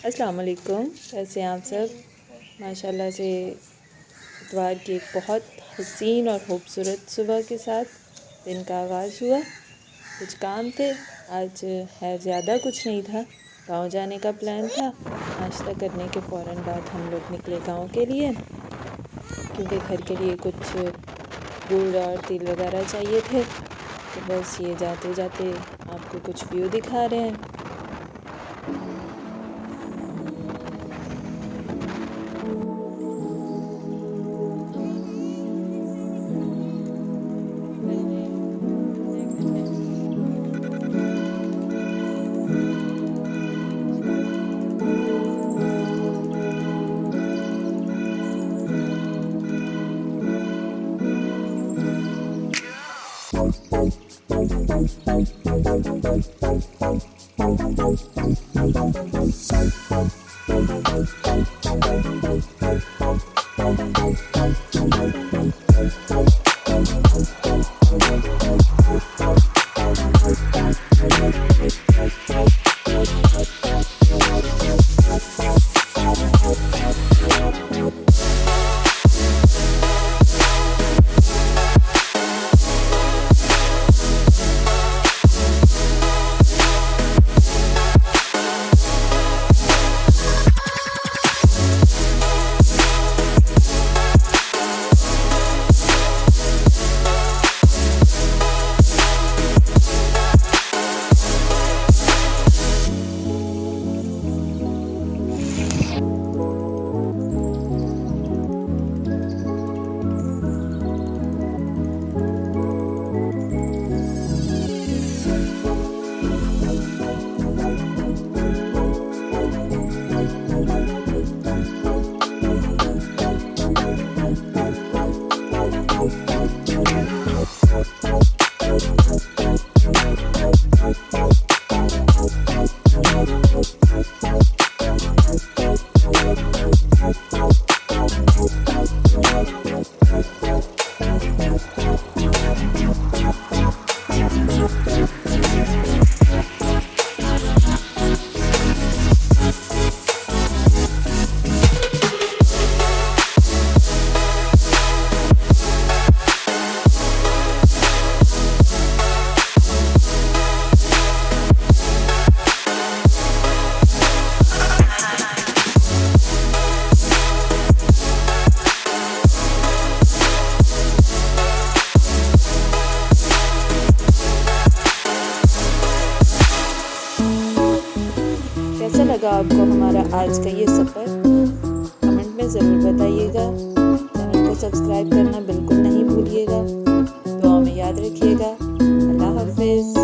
अस्सलाम वालेकुम। कैसे हैं आप सब। माशाल्लाह से इतवार की एक बहुत हसीन और खूबसूरत सुबह के साथ दिन का आगाज़ हुआ। कुछ काम थे आज, है ज़्यादा कुछ नहीं था। गांव जाने का प्लान था। नाश्ता करने के फ़ौरन बाद हम लोग निकले गांव के लिए, क्योंकि घर के लिए कुछ गुड़ और तिल वगैरह चाहिए थे। तो बस ये जाते जाते आपको कुछ व्यू दिखा रहे हैं। कैसा लगा आपको हमारा आज का ये सफ़र? कमेंट में ज़रूर बताइएगा। चैनल को सब्सक्राइब करना बिल्कुल नहीं भूलिएगा। दुआ में याद रखिएगा। अल्लाह हाफ़िज़।